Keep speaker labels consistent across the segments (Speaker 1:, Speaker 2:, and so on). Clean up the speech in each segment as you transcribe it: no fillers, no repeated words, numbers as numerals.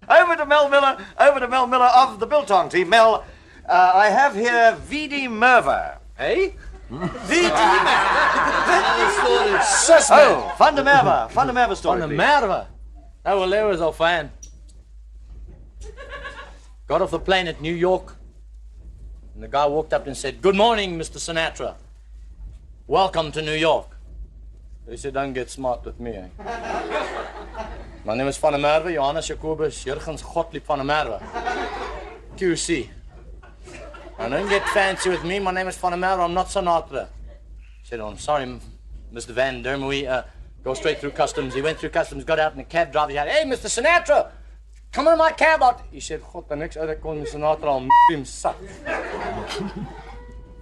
Speaker 1: Over to Mel Miller of the Biltong team. Mel, I have here V.D. Merwe.
Speaker 2: Hey?
Speaker 1: V.D. Oh, Van der Merwe story.
Speaker 2: Van der Merwe? Oh, well, there was our fan. Got off the plane at New York, and the guy walked up and said, "Good morning, Mr. Sinatra. Welcome to New York." He said, "Don't get smart with me, eh? My name is Van der Merwe, Johannes Jacobus, Jurgens Gottlieb Van der Merwe. QC. Now, don't get fancy with me. My name is Van der Merwe. I'm not Sinatra." He said, "Oh, I'm sorry, Mr. Van Dermoe. Go straight through customs." He went through customs, got out in a cab driver. He said, "Hey, Mr. Sinatra, come in my cab out." He said, "God, the next other call me Sinatra, I'll him suck."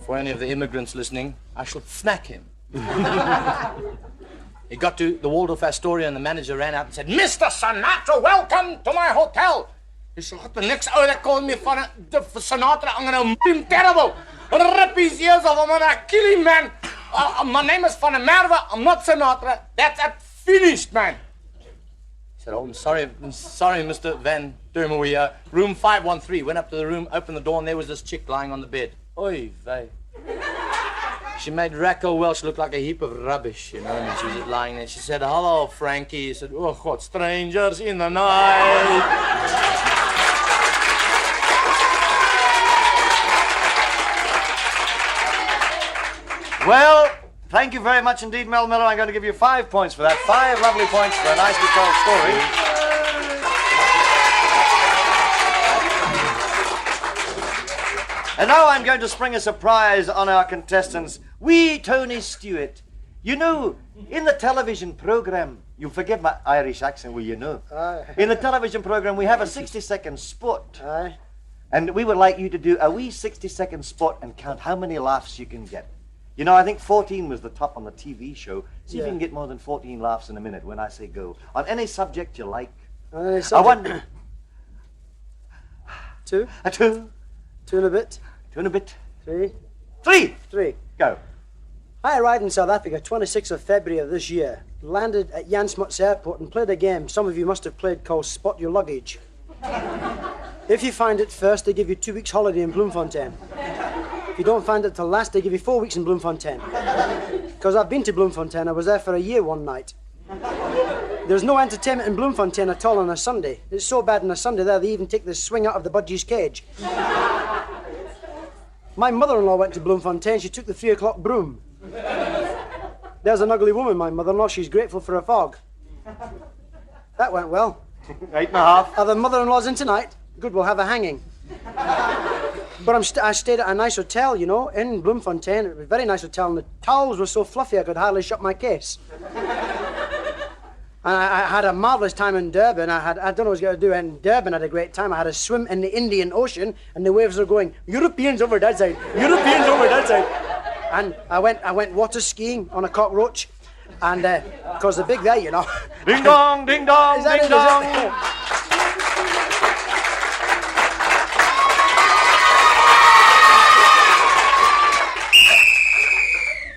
Speaker 2: For any of the immigrants listening, I shall smack him. He got to the Waldorf Astoria, and the manager ran out and said, "Mr. Sinatra, welcome to my hotel." He said, "God, the next hour that called me for Sinatra, I'm going to him terrible. Rip his ears off, I'm going to kill him, man. My name is Van der Merwe, I'm not Sinatra. That's it, finished, man." He said, "Oh, I'm sorry, Mr. Van Dermoe. Room 513. Went up to the room, opened the door, and there was this chick lying on the bed. Oy vey. She made Racco Welsh look like a heap of rubbish, you know, and she was just lying there. She said, "Hello, Frankie." He said, "Oh, God, strangers in the night."
Speaker 1: Well, thank you very much indeed, Mel Miller. I'm going to give you 5 points for that. 5 lovely points for a nicely told story. And now I'm going to spring a surprise on our contestants. Wee Tony Stewart. You know, in the television program, you'll forgive my Irish accent, will you know?
Speaker 3: Aye.
Speaker 1: In the television program, we have a 60-second spot.
Speaker 3: Aye.
Speaker 1: And we would like you to do a wee 60-second spot and count how many laughs you can get. You know, I think 14 was the top on the TV show. See if you can get more than 14 laughs in a minute when I say go. On any subject you like. I want...
Speaker 3: 2.
Speaker 1: A 2.
Speaker 3: 2 and a bit.
Speaker 1: 2 and a bit.
Speaker 3: 3.
Speaker 1: 3. Go.
Speaker 3: I arrived in South Africa 26th of February of this year. Landed at Jan Smuts Airport and played a game some of you must have played called Spot Your Luggage. If you find it first, they give you 2 weeks holiday in Bloemfontein. If you don't find it till last, they give you 4 weeks in Bloemfontein. Because I've been to Bloemfontein, I was there for a year one night. There's no entertainment in Bloemfontein at all on a Sunday. It's so bad on a Sunday there, they even take the swing out of the budgie's cage. My mother-in-law went to Bloemfontein, she took the 3 o'clock broom. There's an ugly woman, my mother-in-law, she's grateful for a fog. That went well.
Speaker 1: 8.5.
Speaker 3: Are the mother-in-laws in tonight? Good, we'll have a hanging. But I stayed at a nice hotel, you know, in Bloemfontein. It was a very nice hotel, and the towels were so fluffy I could hardly shut my case. And I had a marvellous time in Durban. I don't know what I was going to do. In Durban, I had a great time. I had a swim in the Indian Ocean, and the waves were going, "Europeans over that side, Europeans over that side." And I went water skiing on a cockroach, and because they're big there, you know.
Speaker 1: Ding dong, ding dong, ding dong.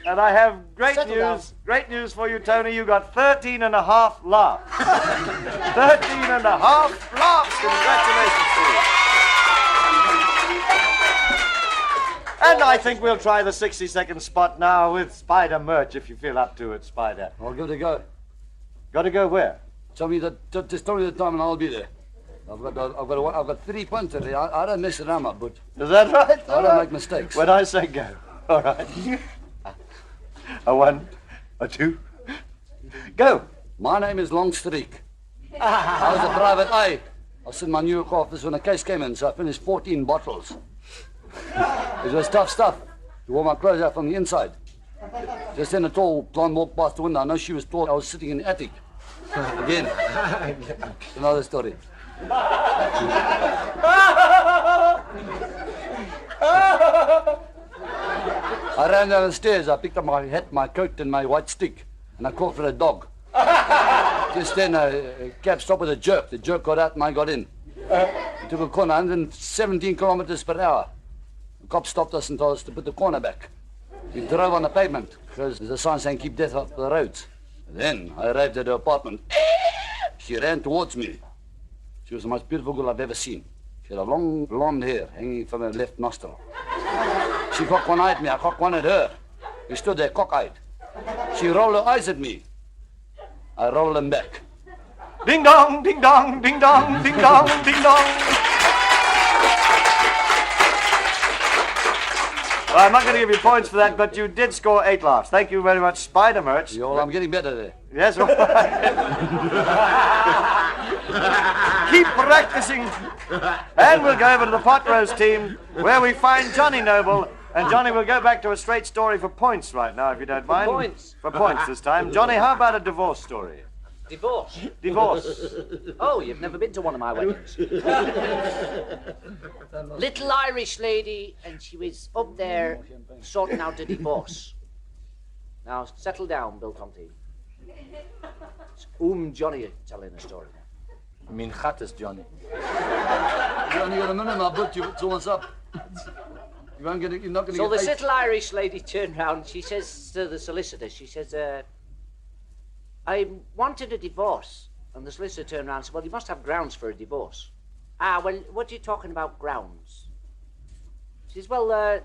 Speaker 1: And I have great news for you, Tony. You got 13.5 laughs. 13.5 laughs. Congratulations to you. And I think we'll try the 60-second spot now with Spider Murch, if you feel up to it, Spider.
Speaker 4: I'll give it a go.
Speaker 1: Got to go where?
Speaker 4: Just tell me the time and I'll be there. I've got 3 points today. I don't mess around my butt.
Speaker 1: Is that right?
Speaker 4: I don't make mistakes.
Speaker 1: When I say go. All right. A 1, a 2, go.
Speaker 4: My name is Longstreak. I was a private eye. I was in my New York office when a case came in, so I finished 14 bottles. It was tough stuff. You wore my clothes out from the inside. Just then a tall blonde walked past the window. I know she was tall. I was sitting in the attic. Again. It's another story. I ran down the stairs. I picked up my hat, my coat, and my white stick, and I called for a dog. Just then, a cab stopped with a jerk. The jerk got out, and I got in. We took a corner, 117 kilometers per hour. The cop stopped us and told us to put the corner back. We drove on the pavement, because there's a sign saying keep death off the roads. Then I arrived at her apartment. She ran towards me. She was the most beautiful girl I've ever seen. She had a long blonde hair hanging from her left nostril. She cocked one eye at me, I cocked one at her. We stood there cock-eyed. She rolled her eyes at me. I rolled them back.
Speaker 1: Ding dong, ding dong, ding dong, ding dong, ding dong. Well, I'm not going to give you points for that, but you did score 8 laughs. Thank you very much, Spider Murch.
Speaker 4: I'm getting better there.
Speaker 1: Yes, all right. Keep practicing. And we'll go over to the pot roast team, where we find Johnny Noble. And Johnny, we'll go back to a straight story for points right now, if you don't mind.
Speaker 5: Points?
Speaker 1: For points this time. Johnny, how about a divorce story?
Speaker 5: Divorce?
Speaker 1: Divorce.
Speaker 5: Oh, you've never been to one of my weddings. Little Irish lady, and she was up there sorting out a divorce. Now, settle down, Biltong team. It's Johnny telling a story.
Speaker 2: Min gat is Johnny.
Speaker 4: You only got a minute, my butt, it's almost up. You're not going to
Speaker 5: So
Speaker 4: get
Speaker 5: this
Speaker 4: 8.
Speaker 5: little Irish lady turned round, she says to the solicitor, she says, I wanted a divorce. And the solicitor turned around and said, well, you must have grounds for a divorce. Ah, well, what are you talking about, grounds? She says, well,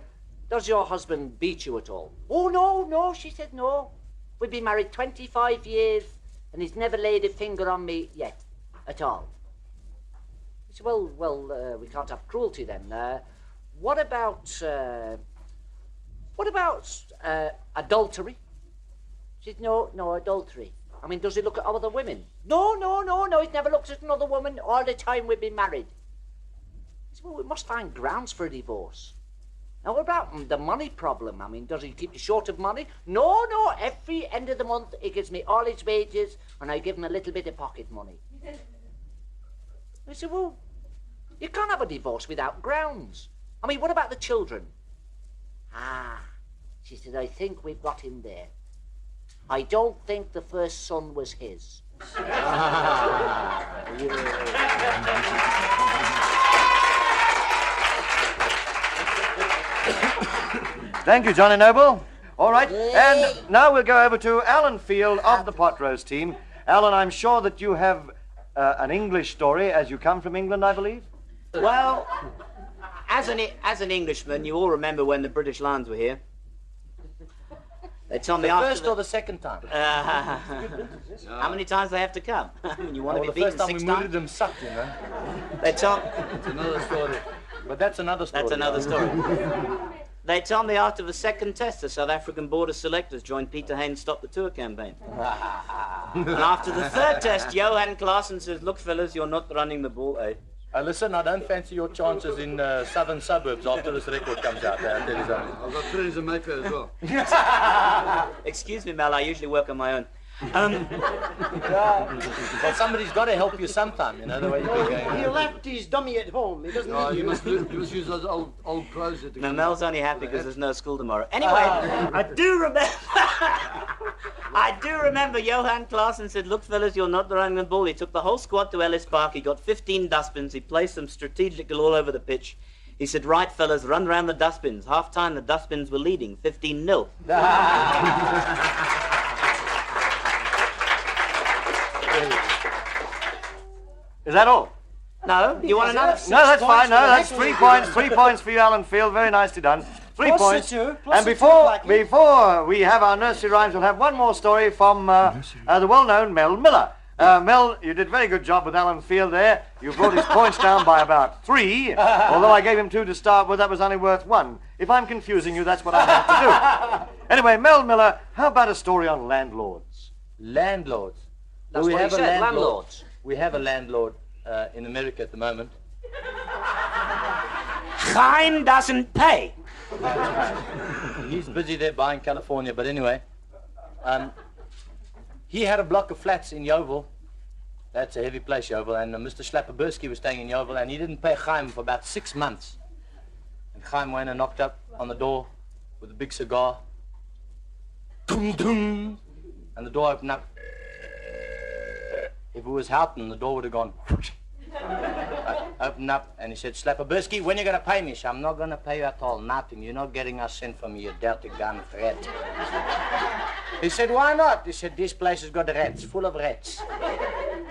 Speaker 5: does your husband beat you at all? Oh, no, she said, no. We've been married 25 years, and he's never laid a finger on me yet, at all. He said, well, we can't have cruelty then. What about adultery? She said, no, adultery. I mean, does he look at other women? No, he's never looked at another woman all the time we've been married. He said, well, we must find grounds for a divorce. Now, what about the money problem? I mean, does he keep you short of money? No, every end of the month he gives me all his wages and I give him a little bit of pocket money. I said, well, you can't have a divorce without grounds. I mean, what about the children? Ah, she said, I think we've got him there. I don't think the first son was his.
Speaker 1: Thank you, Johnny Noble. All right, and now we'll go over to Alan Field of the pot roast team. Alan, I'm sure that you have an English story, as you come from England, I believe?
Speaker 6: Well, as an Englishman, you all remember when the British Lions were here. They told me
Speaker 2: The
Speaker 6: after
Speaker 2: first or the second time?
Speaker 6: how many times they have to come? I mean, you want to be
Speaker 2: the
Speaker 6: beaten
Speaker 2: first time
Speaker 6: 6
Speaker 2: we
Speaker 6: times?
Speaker 2: mooted them sucked, you know.
Speaker 6: They told...
Speaker 2: It's another story. But that's another story.
Speaker 6: That's another story. They told me after the second test, the South African Board of Selectors joined Peter Hain Stop the Tour campaign. And after the third test, Johan Klaassen says, look, fellas, you're not running the ball, eh?
Speaker 2: Listen, I don't fancy your chances in southern suburbs after this record comes out. I'll tell you something.
Speaker 4: I've got friends in Mayfair as well.
Speaker 6: Excuse me, Mel, I usually work on my own.
Speaker 2: Well, somebody's got to help you sometime, you know, the way you've been going.
Speaker 3: He left his dummy at home. He doesn't
Speaker 4: No,
Speaker 3: need
Speaker 4: you
Speaker 3: you.
Speaker 4: must use those old clothes. That
Speaker 6: No, Mel's only happy because there's no school tomorrow. Anyway, I do remember Johan Klaassen said, look, fellas, you're not running the ball. He took the whole squad to Ellis Park. He got 15 dustbins. He placed them strategically all over the pitch. He said, right, fellas, run round the dustbins. Half-time, the dustbins were leading, 15-0.
Speaker 1: Is that all?
Speaker 6: No, you want another?
Speaker 1: No, that's fine. No, that's
Speaker 3: for
Speaker 1: 3
Speaker 3: the
Speaker 1: points. 3 points for you, Alan Field. Very nicely done. 3
Speaker 3: Plus
Speaker 1: points.
Speaker 3: the two, plus
Speaker 1: And
Speaker 3: the
Speaker 1: before
Speaker 3: two, Blackie.
Speaker 1: before we have our nursery rhymes, we'll have one more story from the well-known Mel Miller. Mel, you did a very good job with Alan Field there. You brought his points down by about 3, although I gave him 2 to start with. That was only worth 1. If I'm confusing you, that's what I have to do. Anyway, Mel Miller, how about a story on landlords?
Speaker 2: Landlords.
Speaker 5: That's what he said, landlords.
Speaker 2: We have a landlord in America at the moment.
Speaker 6: Chaim doesn't pay.
Speaker 2: He's busy there buying California, but anyway. He had a block of flats in Yeovil. That's a heavy place, Yeovil. And Mr. Schlapperbursky was staying in Yeovil, and he didn't pay Chaim for about 6 months. And Chaim went and knocked up on the door with a big cigar. Dum, dum. And the door opened up. If it was Houghton, the door would have gone. Opened up, and he said, Schlapperbursky, when are you going to pay me? He said, I'm not going to pay you at all, nothing. You're not getting a cent from me, you dirty gun rat. He said, why not? He said, this place has got rats, full of rats.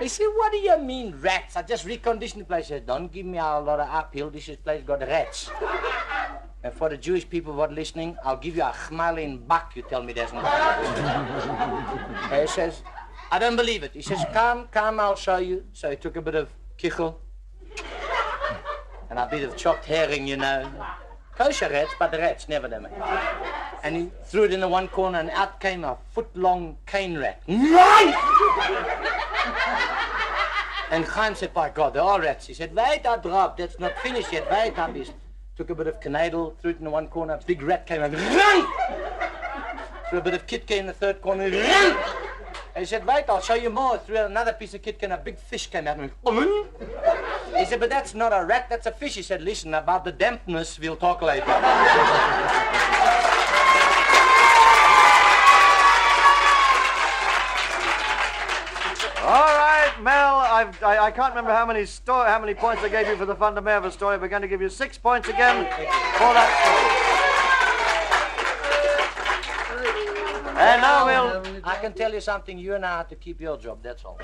Speaker 2: He said, what do you mean, rats? I just reconditioned the place. He said, don't give me a lot of uphill. This place got rats. And for the Jewish people who are listening, I'll give you a chmalin buck. You tell me there's no. He says, I don't believe it. He says, come, I'll show you. So he took a bit of kichel and a bit of chopped herring, you know. Kosher rats, but the rats, never them. And he threw it in the one corner, and out came a foot-long cane rat. And Chaim said, by God, there are rats. He said, wait, I dropped. That's not finished yet. Wait, I beast. Took a bit of canadel, threw it in the one corner. A big rat came and run! Threw a bit of Kitka in the third corner. Run! And he said, wait, I'll show you more. Threw another piece of Kitka and a big fish came out. And he said, but that's not a rat, that's a fish. He said, listen, about the dampness, we'll talk later.
Speaker 1: All right, Mel, I can't remember how many points I gave you for the Fun to Merwe story. We're going to give you 6 points again for that story. And now
Speaker 2: I can tell you something, you and I have to keep your job, that's all.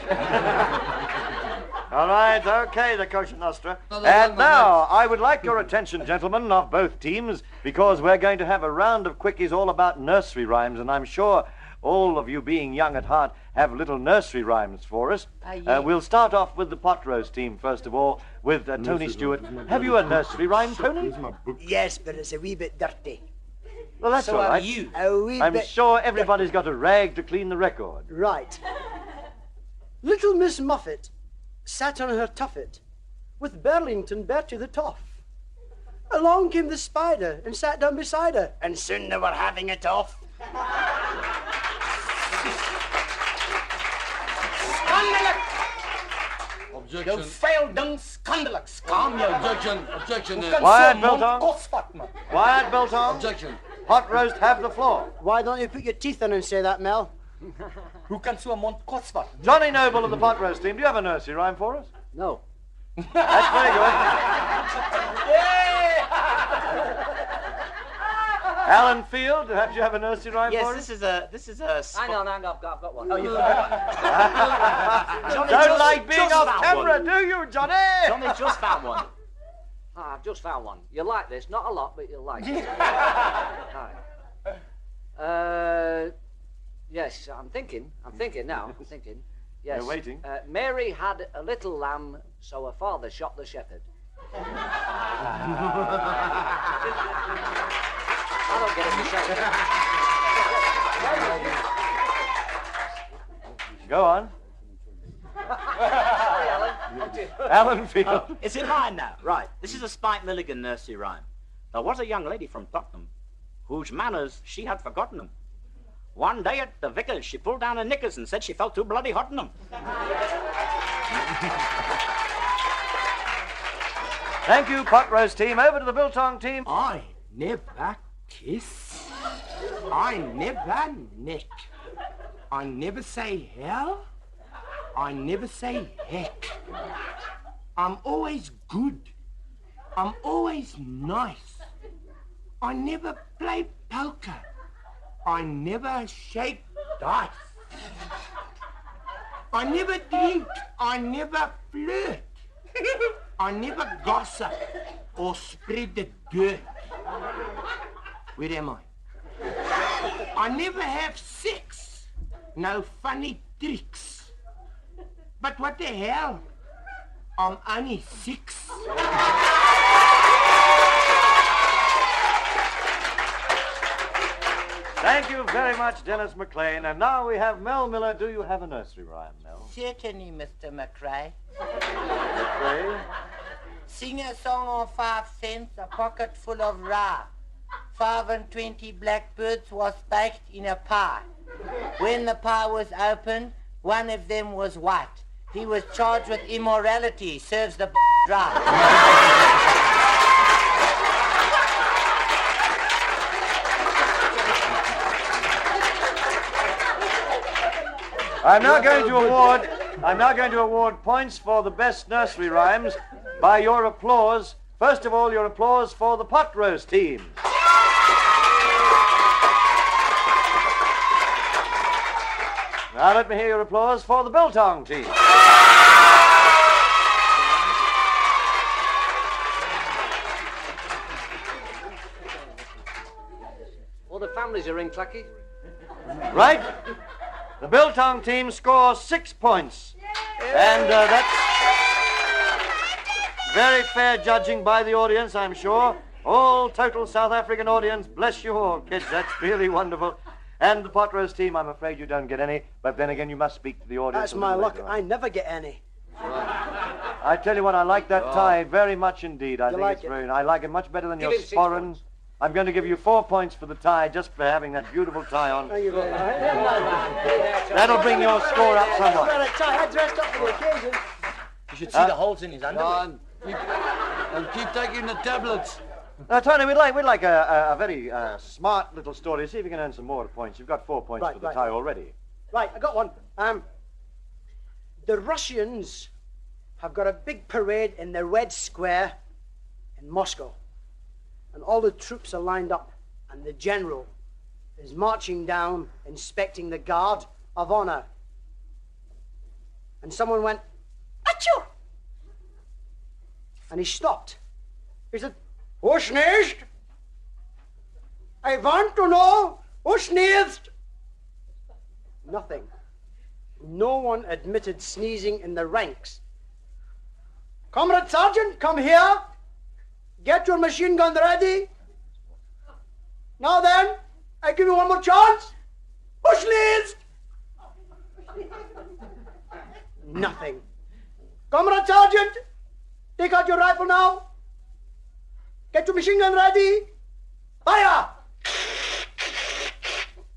Speaker 1: All right, okay, the Kosher Nostra. And now, I would like your attention, gentlemen, of both teams, because we're going to have a round of quickies all about nursery rhymes, and I'm sure all of you being young at heart have little nursery rhymes for us. We'll start off with the pot roast team, first of all, with Tony Stewart. Have you a nursery rhyme, Tony?
Speaker 3: Yes, but it's a wee bit dirty.
Speaker 1: Well, that's all right.
Speaker 2: You.
Speaker 1: I'm sure everybody's got a rag to clean the record.
Speaker 3: Right. Little Miss Muffet sat on her tuffet with Burlington Bertie the Toff. Along came the spider and sat down beside her, and soon they were having it off.
Speaker 2: Objection. You failed dung scandalux. Calm your
Speaker 4: Objection.
Speaker 1: Quiet, Biltong.
Speaker 2: Objection.
Speaker 1: Quiet, Biltong.
Speaker 4: Objection.
Speaker 1: Pot roast, have the floor.
Speaker 3: Why don't you put your teeth in and say that, Mel?
Speaker 2: Who can sue a mont kotsvat?
Speaker 1: Johnny Noble of the pot roast team, do you have a nursery rhyme for us?
Speaker 3: No.
Speaker 1: That's very good. Alan Field, perhaps you have a nursery rhyme for us?
Speaker 6: Yes, this is a.
Speaker 5: Hang on, I've got one.
Speaker 6: Oh, you forgot.
Speaker 1: Don't like being off camera, do you, Johnny?
Speaker 6: Johnny just found one.
Speaker 5: Ah, I've just found one. You'll like this. Not a lot, but you'll like it. Right. Yes, I'm thinking now. Yes.
Speaker 1: You're waiting.
Speaker 5: Mary had a little lamb, so her father shot the shepherd. I don't get it myself.
Speaker 1: Go on.
Speaker 5: Sorry, Alan.
Speaker 1: Alan Field.
Speaker 6: Is it mine now? Right. This is a Spike Milligan nursery rhyme. There was a young lady from Tottenham whose manners she had forgotten them. One day at the vicar's, she pulled down her knickers and said she felt too bloody hot in them.
Speaker 1: Thank you, pot roast team. Over to the Biltong team.
Speaker 2: I never kiss. I never neck. I never say hell. I never say heck. I'm always good. I'm always nice. I never play poker. I never shake dice. I never drink. I never flirt. I never gossip or spread the dirt. Where am I? I never have sex. No funny tricks. But what the hell? I'm only 6.
Speaker 1: Thank you very much, Dennis McLean. And now we have Mel Miller. Do you have a nursery rhyme, Mel?
Speaker 2: Certainly, Mr. McRae.
Speaker 1: McRae?
Speaker 2: Sing a song on 5 cents, a pocket full of rye. 5 and 20 blackbirds was baked in a pie. When the pie was opened, one of them was white. He was charged with immorality. Serves the dry.
Speaker 1: I'm now going to award points for the best nursery rhymes by your applause. First of all, your applause for the pot roast team. Now let me hear your applause for the Biltong team.
Speaker 7: is your ring, Clucky?
Speaker 1: Right? The Biltong team scores 6 points. And that's very fair judging by the audience, I'm sure. All total South African audience, bless you all, kids. That's really wonderful. And the Potroast team, I'm afraid you don't get any, but then again, you must speak to the audience.
Speaker 3: That's my luck. I never get any.
Speaker 1: I tell you what, I like that tie very much indeed. I think
Speaker 3: like
Speaker 1: it's
Speaker 3: it?
Speaker 1: very. I like it much better than
Speaker 7: Give
Speaker 1: your
Speaker 7: him 6
Speaker 1: sporran.
Speaker 7: points.
Speaker 1: I'm going to give you 4 points for the tie, just for having that beautiful tie on.
Speaker 3: Thank you very much.
Speaker 1: That'll bring your score up somewhat.
Speaker 3: I dressed up for the occasion.
Speaker 2: You should see the holes in his underwear.
Speaker 4: And keep taking the tablets.
Speaker 1: Tony, we'd like a very smart little story. See if you can earn some more points. You've got 4 points for the tie already.
Speaker 3: Right, I got one. The Russians have got a big parade in the Red Square in Moscow. And all the troops are lined up. And the general is marching down, inspecting the guard of honor. And someone went, achoo! And he stopped. He said, who sneezed? I want to know who sneezed. Nothing. No one admitted sneezing in the ranks. Comrade Sergeant, come here. Get your machine gun ready. Now then, I give you one more chance. Who sneezed? Nothing. Comrade Sergeant, take out your rifle now. Get your machine gun ready. Fire!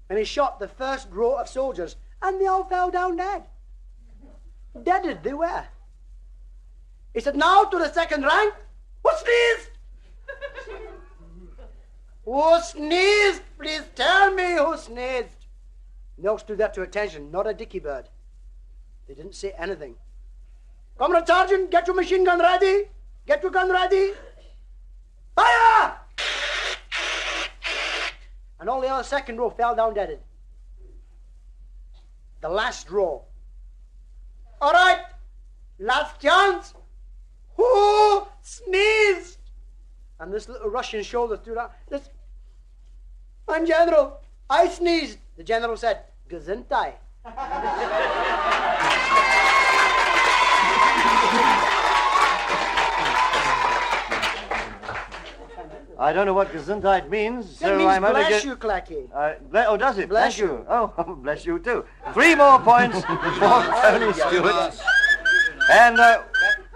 Speaker 3: And he shot the first row of soldiers, and they all fell down dead. Deaded they were. He said, now to the second rank. Who sneezed? Who sneezed? Please tell me who sneezed. They all stood there to attention, not a dicky bird. They didn't say anything. Comrade Sergeant, get your machine gun ready. Get your gun ready. Fire! And all the other second row fell down deaded. The last row. All right, last chance. Who sneezed? And this little Russian shoulder threw out. This, my general, I sneezed. The general said, Gesundheit.
Speaker 1: I don't know what Gesundheit means,
Speaker 3: It
Speaker 1: so
Speaker 3: means
Speaker 1: I'm only
Speaker 3: bless you, Clacky.
Speaker 1: Oh, does it?
Speaker 3: Bless
Speaker 1: Thank you. Oh, bless you too. 3 more points for Tony Stewart. And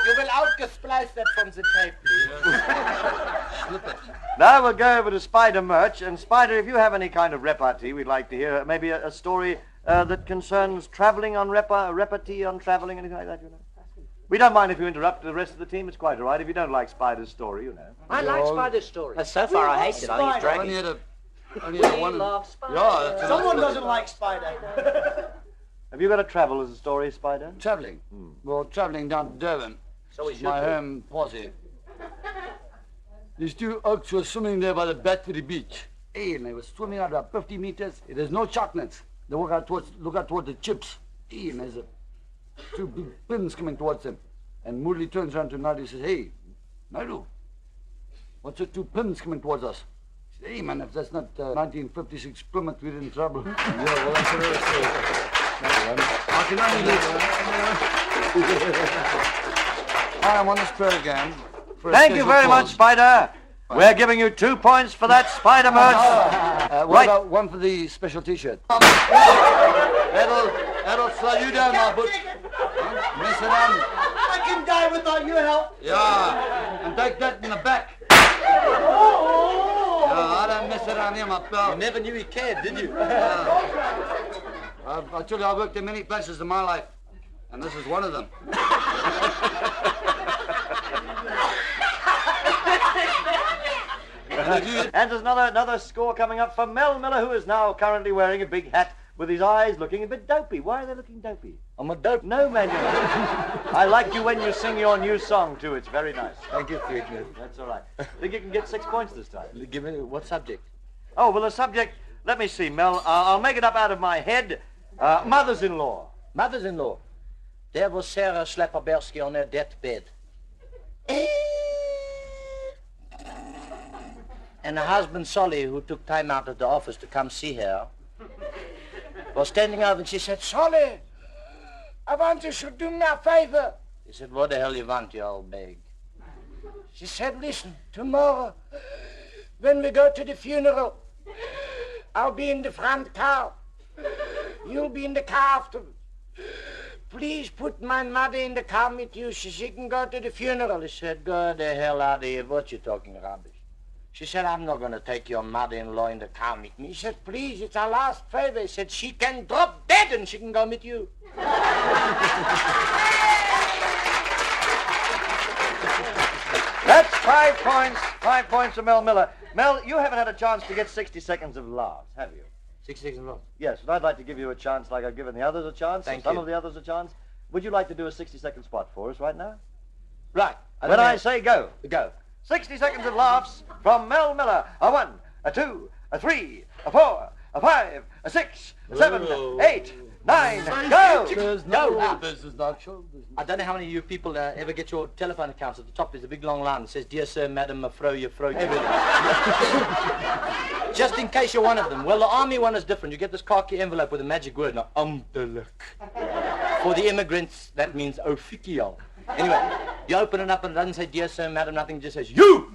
Speaker 2: You will out-splice that from the tape, please.
Speaker 1: now we'll go over to Spider Murch. And Spider, if you have any kind of repartee, we'd like to hear maybe a story that concerns traveling on repartee on traveling, anything like that, you know. We don't mind if you interrupt the rest of the team. It's quite all right. If you don't like Spider's story, you know.
Speaker 5: I like Spider's story.
Speaker 6: So far, I hate it. I think it's
Speaker 4: Only
Speaker 6: dragging.
Speaker 4: had a one.
Speaker 5: Love Spider.
Speaker 4: Yeah, that's
Speaker 3: Someone doesn't like Spider.
Speaker 1: Have you got a travel as a story, Spider?
Speaker 4: Travelling. Well, travelling down to Durban.
Speaker 5: So is
Speaker 4: My
Speaker 5: your
Speaker 4: home posse. These 2 oaks were swimming there by the Battery Beach. Hey, and they were swimming out about 50 meters. There's no shark nets. They look out towards the chips. Hey, and there's 2 big pins coming towards them. And Moodley turns around to Naidu and says, hey, Naidu, what's the 2 pins coming towards us? He said, hey, man, if that's not 1956 Plymouth, we're in trouble. Yeah, well, that's another story. I can only leave. Hi, I'm on this program.
Speaker 1: Thank you very much, Spider. We're giving you 2 points for that, Spider Merch.
Speaker 4: What about one for the special T-shirt? That'll slow you down, my butch. Mess around.
Speaker 3: I can die without your help.
Speaker 4: Yeah, and take that in the back. Yeah, I don't mess around here, my pal.
Speaker 2: You never knew he cared, did you?
Speaker 4: I tell you, I worked in many places in my life, and this is one of them.
Speaker 1: And there's another score coming up for Mel Miller, who is now currently wearing a big hat with his eyes looking a bit dopey. Why are they looking dopey?
Speaker 2: I'm a dope.
Speaker 1: No, man, you're not. I like you when you sing your new song, too. It's very nice.
Speaker 2: Thank you, sweetness.
Speaker 1: That's all right. Think you can get 6 points this time?
Speaker 2: Give me what subject?
Speaker 1: Oh, well, the subject, let me see, Mel. I'll make it up out of my head. Mothers-in-law.
Speaker 2: Mothers-in-law. There was Sarah Slapperberski on her deathbed. And her husband, Solly, who took time out of the office to come see her, was standing over and she said, Solly, I want you to do me a favor. He said, what the hell you want, you old bag? She said, listen, tomorrow, when we go to the funeral, I'll be in the front car. You'll be in the car afterwards. Please put my mother in the car with you so she can go to the funeral. He said, go the hell out of here. What you talking rubbish? She said, I'm not going to take your mother-in-law in the car with me. He said, please, it's our last favor. He said, she can drop dead and she can go with you.
Speaker 1: That's 5 points. 5 points for Mel Miller. Mel, you haven't had a chance to get 60 seconds of laughs, have you?
Speaker 2: 60 seconds long.
Speaker 1: Yes, and I'd like to give you a chance like I've given the others a chance.
Speaker 2: Thank
Speaker 1: some
Speaker 2: you.
Speaker 1: of the others a chance. Would you like to do a 60-second spot for us right now?
Speaker 2: Right.
Speaker 1: When I say go.
Speaker 2: Go.
Speaker 1: 60 seconds of laughs from Mel Miller. A 1, a 2, a 3, a 4, a 5, a 6, a 7, 8, 9, go!
Speaker 4: There's no business, not show business.
Speaker 2: I don't know how many of you people ever get your telephone accounts. At the top there's a big long line that says, Dear Sir, Madam, Mevrouw, Juffrouw, everything. Just in case you're one of them. Well, the army one is different. You get this khaki envelope with a magic word, now, amdelijk. For the immigrants, that means official. Anyway, you open it up and it doesn't say, Dear Sir, Madam, nothing, it just says, you!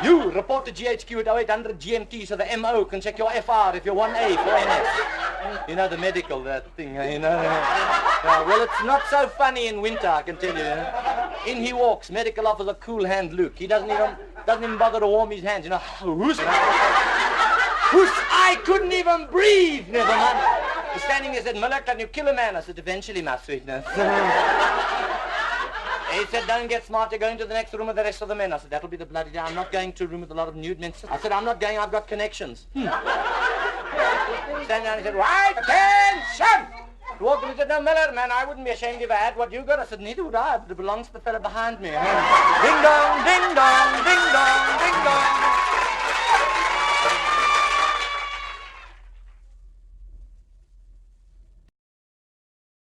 Speaker 2: You, report to GHQ at 0800 GMT so the MO can check your FR if you're 1A for NS. You know, the medical, that thing, you know. Well, it's not so funny in winter, I can tell you. In he walks, medical officer Cool Hand Luke. He doesn't even bother to warm his hands, you know. Who's I couldn't even breathe, never mind. He's standing there, said, Miller, can you kill a man? I said, eventually, my sweetness. He said, don't get smart, you're going to the next room with the rest of the men. I said, that'll be the bloody day. I'm not going to a room with a lot of nude men. I said, I'm not going, I've got connections. Standing down, he said, right, attention! He walked in and said, no, Miller, man, I wouldn't be ashamed if I had what you got. I said, neither would I, but it belongs to the fella behind me.
Speaker 1: Ding dong, ding dong, ding dong, ding dong.